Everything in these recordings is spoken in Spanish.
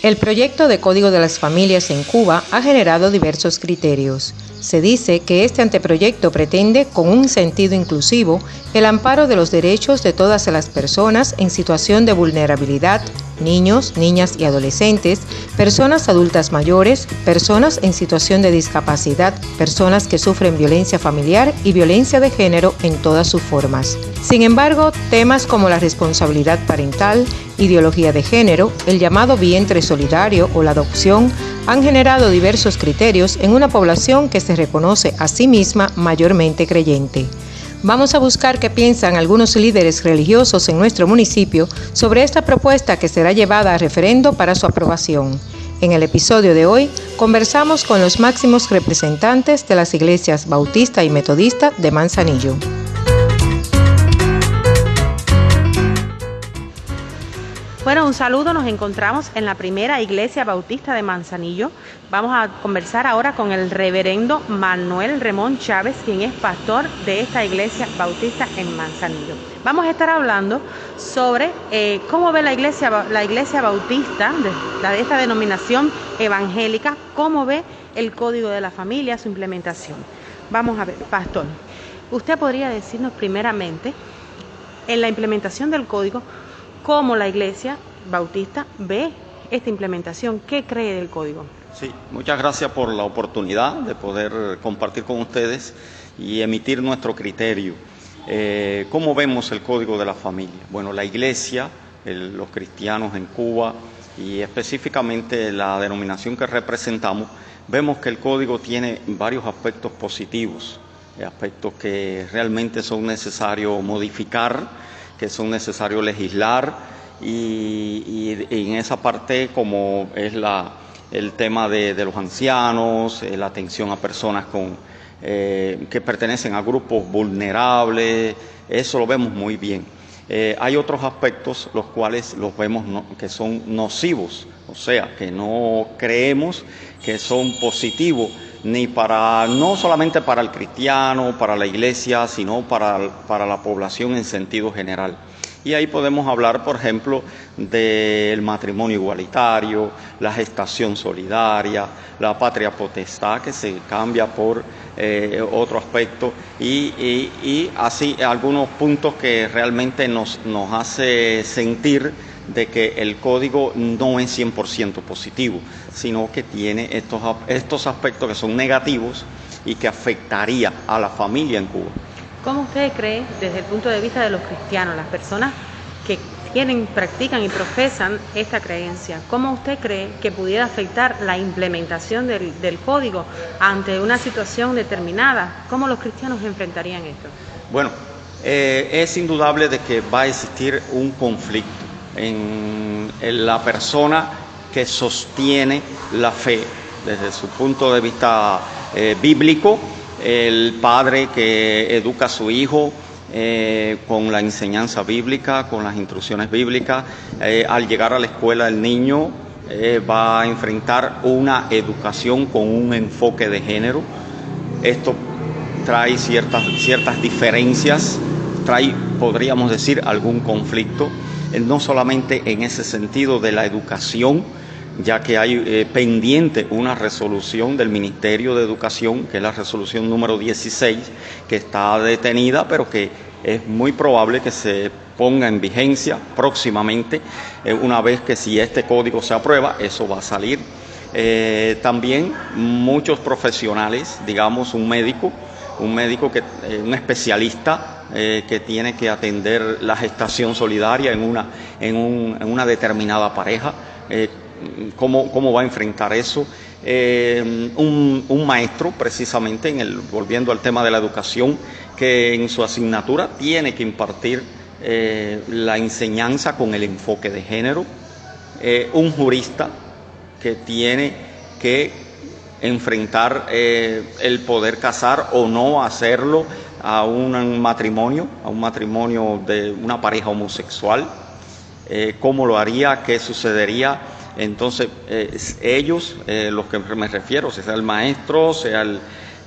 El proyecto de Código de las Familias en Cuba ha generado diversos criterios. Se dice que este anteproyecto pretende, con un sentido inclusivo, el amparo de los derechos de todas las personas en situación de vulnerabilidad, niños, niñas y adolescentes, personas adultas mayores, personas en situación de discapacidad, personas que sufren violencia familiar y violencia de género en todas sus formas. Sin embargo, temas como la responsabilidad parental, ideología de género, el llamado vientre solidario o la adopción han generado diversos criterios en una población que se reconoce a sí misma mayormente creyente. Vamos a buscar qué piensan algunos líderes religiosos en nuestro municipio sobre esta propuesta que será llevada a referendo para su aprobación. En el episodio de hoy, conversamos con los máximos representantes de las iglesias Bautista y Metodista de Manzanillo. Bueno, un saludo, nos encontramos en la primera iglesia bautista de Manzanillo. Vamos a conversar ahora con el reverendo Manuel Remón Chávez, quien es pastor de esta iglesia bautista en Manzanillo. Vamos a estar hablando sobre cómo ve la iglesia bautista de esta denominación evangélica, cómo ve el Código de la Familia, su implementación. Vamos a ver, pastor, usted podría decirnos primeramente, en la implementación del Código, ¿cómo la iglesia bautista ve esta implementación? ¿Qué cree del código? Sí, muchas gracias por la oportunidad de poder compartir con ustedes y emitir nuestro criterio. ¿Cómo vemos el Código de la Familia? Bueno, la iglesia, los cristianos en Cuba y específicamente la denominación que representamos, vemos que el Código tiene varios aspectos positivos, aspectos que realmente son necesarios modificar, que son necesarios legislar y en esa parte como es el tema de los ancianos, la atención a personas que pertenecen a grupos vulnerables, eso lo vemos muy bien. Hay otros aspectos los cuales los vemos que son nocivos, o sea, que no creemos que son positivos, no solamente para el cristiano, para la iglesia, sino para la población en sentido general. Y ahí podemos hablar, por ejemplo, del matrimonio igualitario, la gestación solidaria, la patria potestad, que se cambia por otro aspecto, y así algunos puntos que realmente nos hace sentir de que el código no es 100% positivo, sino que tiene estos aspectos que son negativos y que afectaría a la familia en Cuba. ¿Cómo usted cree, desde el punto de vista de los cristianos, las personas que practican y profesan esta creencia, cómo usted cree que pudiera afectar la implementación del código ante una situación determinada? ¿Cómo los cristianos enfrentarían esto? Bueno, es indudable de que va a existir un conflicto en la persona que sostiene la fe desde su punto de vista bíblico, el padre que educa a su hijo con la enseñanza bíblica, con las instrucciones bíblicas. Al llegar a la escuela el niño va a enfrentar una educación con un enfoque de género. Esto trae ciertas diferencias, podríamos decir, algún conflicto, no solamente en ese sentido de la educación, ya que hay pendiente una resolución del Ministerio de Educación, que es la resolución número 16, que está detenida, pero que es muy probable que se ponga en vigencia próximamente, una vez que si este código se aprueba, eso va a salir. También muchos profesionales, digamos un médico, un especialista que tiene que atender la gestación solidaria en una determinada pareja, ¿cómo va a enfrentar eso? Un maestro, precisamente, volviendo al tema de la educación, que en su asignatura tiene que impartir la enseñanza con el enfoque de género. Un jurista que tiene que enfrentar el poder casar o no hacerlo a un matrimonio de una pareja homosexual. ¿Cómo lo haría? ¿Qué sucedería? Entonces, ellos, los que me refiero, sea el maestro, sea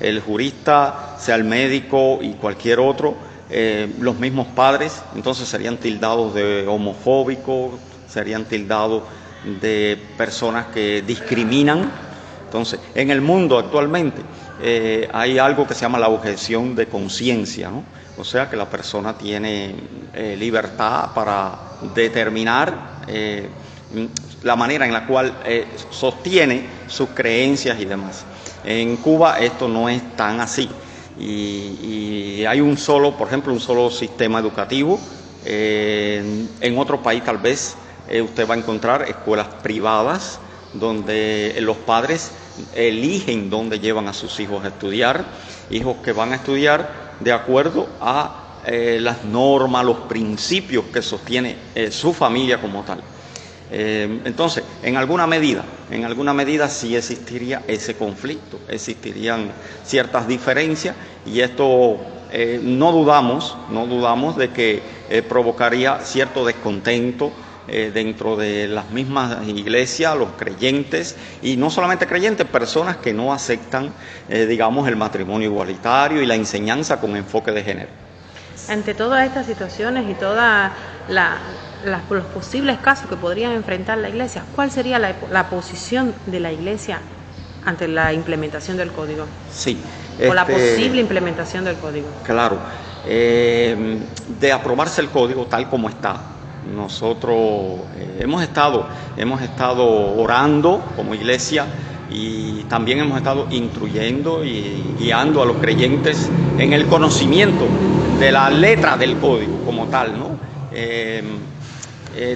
el jurista, sea el médico y cualquier otro, los mismos padres, entonces serían tildados de homofóbicos, serían tildados de personas que discriminan. Entonces, en el mundo actualmente hay algo que se llama la objeción de conciencia, ¿no? O sea que la persona tiene libertad para determinar la manera en la cual sostiene sus creencias y demás. En Cuba esto no es tan así y hay por ejemplo, un solo sistema educativo. En otro país tal vez usted va a encontrar escuelas privadas donde los padres eligen dónde llevan a sus hijos a estudiar, hijos que van a estudiar de acuerdo a las normas, los principios que sostiene su familia como tal. Entonces, en alguna medida sí existiría ese conflicto, existirían ciertas diferencias y esto no dudamos de que provocaría cierto descontento dentro de las mismas iglesias, los creyentes, y no solamente creyentes, personas que no aceptan, digamos, el matrimonio igualitario y la enseñanza con enfoque de género. Ante todas estas situaciones y todos los posibles casos que podrían enfrentar la iglesia, ¿cuál sería la posición de la iglesia ante la implementación del código? Sí. O la posible implementación del código. Claro. De aprobarse el código tal como está, nosotros hemos estado orando como iglesia y también hemos estado instruyendo y guiando a los creyentes en el conocimiento de la letra del código como tal, ¿no?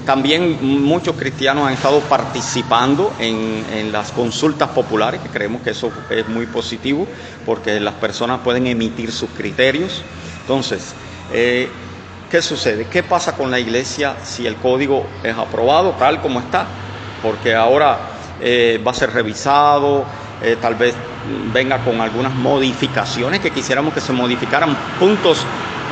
También muchos cristianos han estado participando en las consultas populares, que creemos que eso es muy positivo, porque las personas pueden emitir sus criterios. Entonces, ¿qué sucede? ¿Qué pasa con la iglesia si el código es aprobado tal como está? Porque ahora va a ser revisado, tal vez venga con algunas modificaciones que quisiéramos que se modificaran, puntos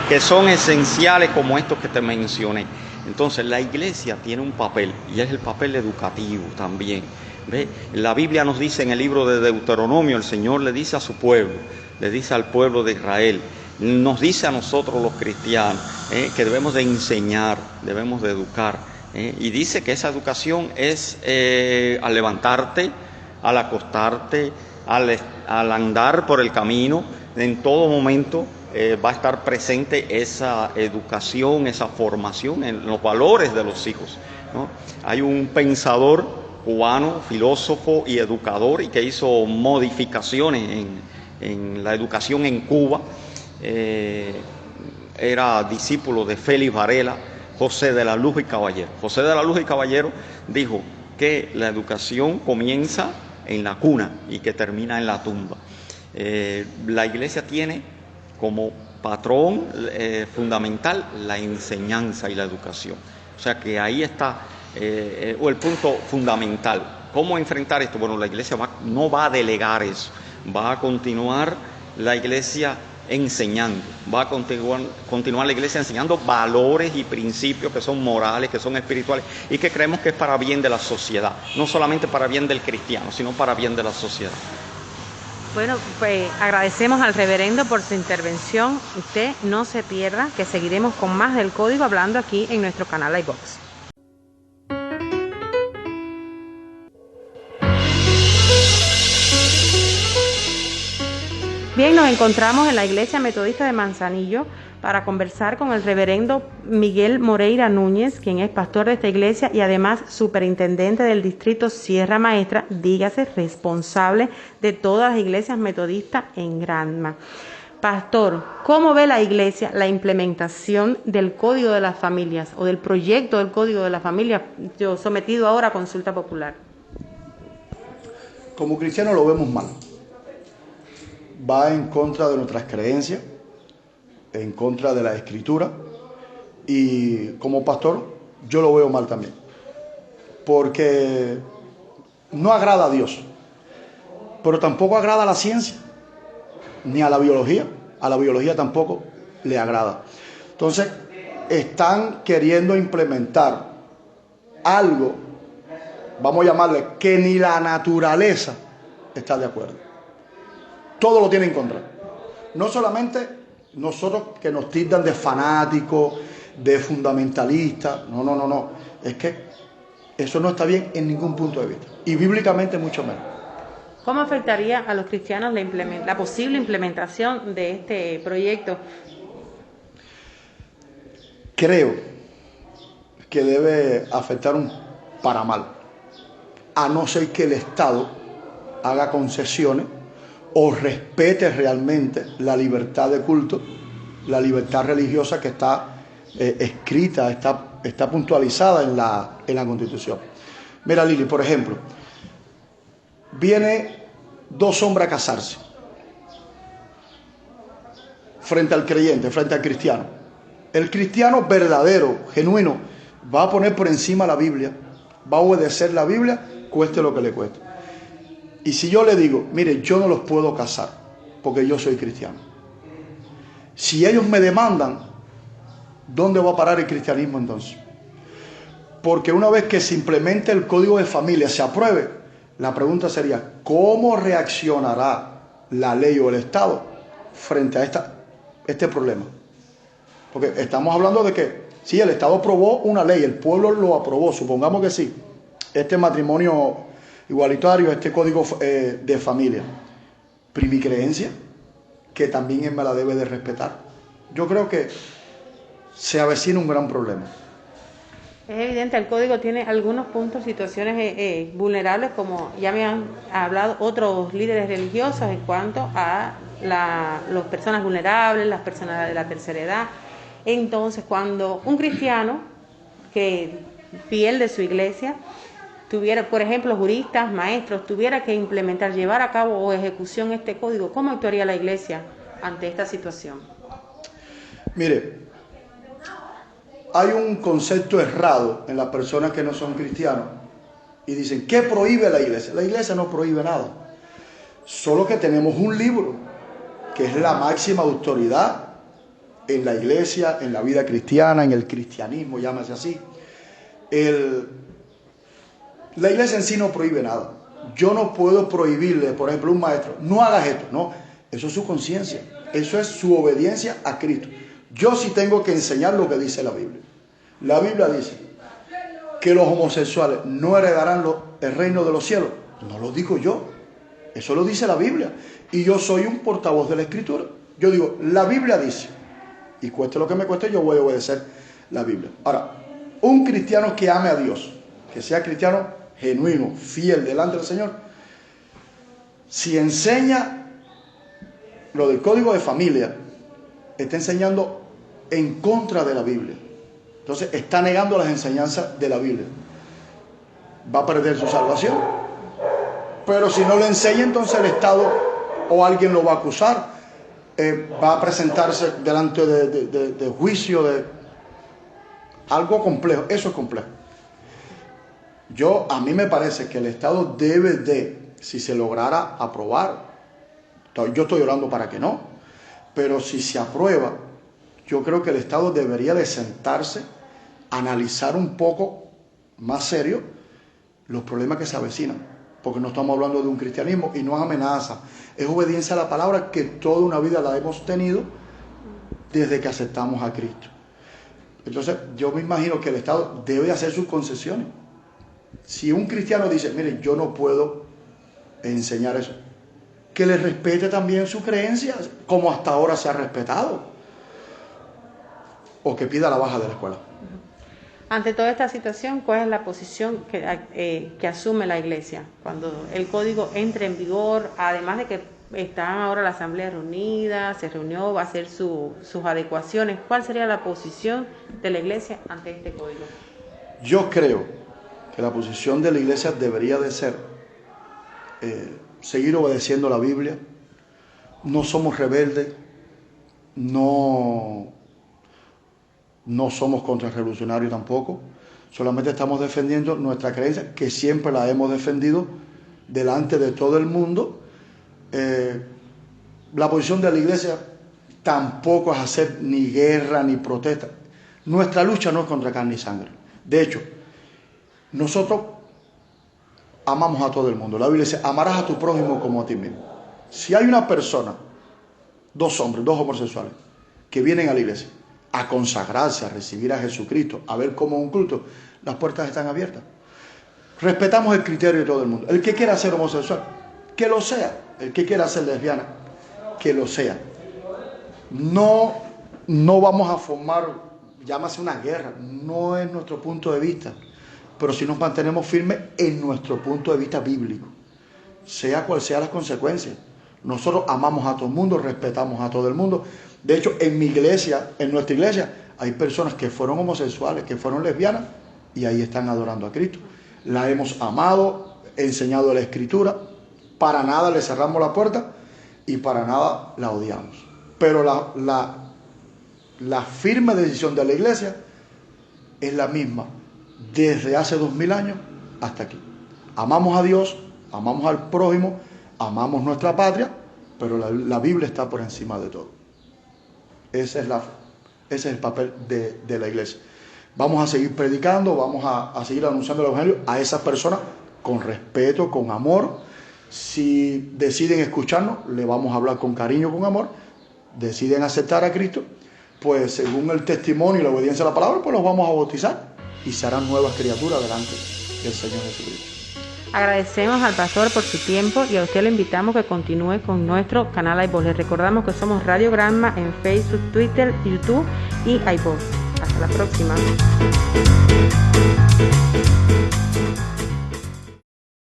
que son esenciales como estos que te mencioné. Entonces la iglesia tiene un papel y es el papel educativo también. ¿Ve? La Biblia nos dice en el libro de Deuteronomio, el Señor le dice a su pueblo, le dice al pueblo de Israel, nos dice a nosotros los cristianos que debemos de enseñar, debemos de educar. Y dice que esa educación es al levantarte, al acostarte, al andar por el camino, en todo momento va a estar presente esa educación, esa formación en los valores de los hijos, ¿no? Hay un pensador cubano, filósofo y educador, y que hizo modificaciones en la educación en Cuba. Era discípulo de Félix Varela, José de la Luz y Caballero. José de la Luz y Caballero dijo que la educación comienza en la cuna y que termina en la tumba. La iglesia tiene como patrón fundamental la enseñanza y la educación. O sea que ahí está el punto fundamental. ¿Cómo enfrentar esto? Bueno, la iglesia no va a delegar eso, va a continuar la iglesia enseñando, va a continuar la iglesia enseñando valores y principios que son morales, que son espirituales y que creemos que es para bien de la sociedad, no solamente para bien del cristiano, sino para bien de la sociedad. Bueno, pues agradecemos al reverendo por su intervención. Usted no se pierda, que seguiremos con más del código hablando aquí en nuestro canal iVox. Bien, nos encontramos en la Iglesia Metodista de Manzanillo para conversar con el reverendo Miguel Moreira Núñez, quien es pastor de esta iglesia y además superintendente del distrito Sierra Maestra, dígase responsable de todas las iglesias metodistas en Granma. Pastor, ¿cómo ve la iglesia la implementación del Código de las Familias o del proyecto del Código de las Familias sometido ahora a consulta popular? Como cristianos lo vemos mal. Va en contra de nuestras creencias, en contra de la Escritura, y como pastor yo lo veo mal también, porque no agrada a Dios, pero tampoco agrada a la ciencia, ni a la biología tampoco le agrada. Entonces están queriendo implementar algo, vamos a llamarle, que ni la naturaleza está de acuerdo. Todo lo tiene en contra. No solamente nosotros que nos tildan de fanáticos, de fundamentalistas. No. Es que Eso no está bien en ningún punto de vista, y bíblicamente mucho menos. ¿Cómo afectaría a los cristianos la posible implementación de este proyecto? Creo que debe afectar para mal, a no ser que el Estado haga concesiones o respete realmente la libertad de culto, la libertad religiosa que está escrita, está puntualizada en la Constitución. Mira, Lili, por ejemplo, viene dos hombres a casarse frente al creyente, frente al cristiano. El cristiano verdadero, genuino, va a poner por encima la Biblia, va a obedecer la Biblia, cueste lo que le cueste. Y si yo le digo, mire, yo no los puedo casar porque yo soy cristiano, si ellos me demandan, ¿dónde va a parar el cristianismo entonces? Porque una vez que se implemente el Código de Familia, se apruebe, la pregunta sería, ¿cómo reaccionará la ley o el Estado frente a este problema? Porque estamos hablando de que, sí, el Estado aprobó una ley, el pueblo lo aprobó, supongamos que sí, este matrimonio igualitario, este Código de Familia, pero mi creencia, que también él me la debe de respetar. Yo creo que se avecina un gran problema. Es evidente, el código tiene algunos puntos, situaciones vulnerables, como ya me han hablado otros líderes religiosos en cuanto a las personas vulnerables, las personas de la tercera edad. Entonces, cuando un cristiano que fiel de su iglesia tuviera, por ejemplo, juristas, maestros, tuviera que implementar, llevar a cabo o ejecución este código, ¿cómo actuaría la iglesia ante esta situación? Mire, hay un concepto errado en las personas que no son cristianos y dicen, ¿qué prohíbe la iglesia? La iglesia no prohíbe nada, solo que tenemos un libro que es la máxima autoridad en la iglesia, en la vida cristiana, en el cristianismo, llámese así. La iglesia en sí no prohíbe nada. Yo no puedo prohibirle, por ejemplo, a un maestro, no hagas esto, no, eso es su conciencia, eso es su obediencia a Cristo. Yo sí tengo que enseñar lo que dice la Biblia. La Biblia dice que los homosexuales no heredarán el reino de los cielos. No lo digo yo, eso lo dice la Biblia. Y yo soy un portavoz de la Escritura. Yo digo, la Biblia dice, y cueste lo que me cueste, yo voy a obedecer la Biblia. Ahora, un cristiano que ame a Dios, que sea cristiano genuino, fiel delante del Señor, si enseña lo del Código de Familia, está enseñando en contra de la Biblia. Entonces está negando las enseñanzas de la Biblia. Va a perder su salvación. Pero si no lo enseña, entonces el Estado o alguien lo va a acusar. Va a presentarse delante de juicio, de algo complejo. Eso es complejo. A mí me parece que el Estado debe de, si se lograra aprobar, yo estoy orando para que no, pero si se aprueba, yo creo que el Estado debería de sentarse, analizar un poco más serio los problemas que se avecinan, porque no estamos hablando de un cristianismo y no es amenaza, es obediencia a la palabra que toda una vida la hemos tenido desde que aceptamos a Cristo. Entonces yo me imagino que el Estado debe hacer sus concesiones. Si un cristiano dice, mire, yo no puedo enseñar eso, que le respete también su creencia, como hasta ahora se ha respetado, o que pida la baja de la escuela. Ante toda esta situación, ¿cuál es la posición que asume la iglesia cuando el código entre en vigor? Además de que está ahora la asamblea reunida, se reunió, va a hacer sus adecuaciones. ¿Cuál sería la posición de la iglesia ante este código? Yo creo que la posición de la iglesia debería de ser seguir obedeciendo la Biblia. No somos rebeldes, no somos contrarrevolucionarios tampoco, solamente estamos defendiendo nuestra creencia, que siempre la hemos defendido delante de todo el mundo. La posición de la iglesia tampoco es hacer ni guerra ni protesta. Nuestra lucha no es contra carne y sangre. De hecho, nosotros amamos a todo el mundo. La Biblia dice, amarás a tu prójimo como a ti mismo. Si hay una persona, dos hombres, dos homosexuales, que vienen a la iglesia a consagrarse, a recibir a Jesucristo, a ver cómo un culto, las puertas están abiertas. respetamos el criterio de todo el mundo. El que quiera ser homosexual, que lo sea. El que quiera ser lesbiana, que lo sea. No vamos a formar, llámase una guerra, no es nuestro punto de vista, pero sí nos mantenemos firmes en nuestro punto de vista bíblico, sea cual sea las consecuencias. Nosotros amamos a todo el mundo, respetamos a todo el mundo. De hecho, en mi iglesia, en nuestra iglesia, hay personas que fueron homosexuales, que fueron lesbianas, y ahí están adorando a Cristo. La hemos amado, enseñado la Escritura, para nada le cerramos la puerta y para nada la odiamos. Pero la firme decisión de la iglesia es la misma desde hace 2000 años hasta aquí. Amamos a Dios, amamos al prójimo, amamos nuestra patria, pero la Biblia está por encima de todo. Ese es el papel de la iglesia. Vamos a seguir predicando, vamos a seguir anunciando el evangelio a esas personas con respeto, con amor. Si deciden escucharnos, le vamos a hablar con cariño, con amor. Deciden aceptar a Cristo, pues según el testimonio y la obediencia a la palabra, pues los vamos a bautizar y serán nuevas criaturas delante del Señor Jesucristo. Agradecemos al pastor por su tiempo y a usted le invitamos que continúe con nuestro canal iVoz. Les recordamos que somos Radio Granma en Facebook, Twitter, YouTube y iVoz. Hasta la próxima.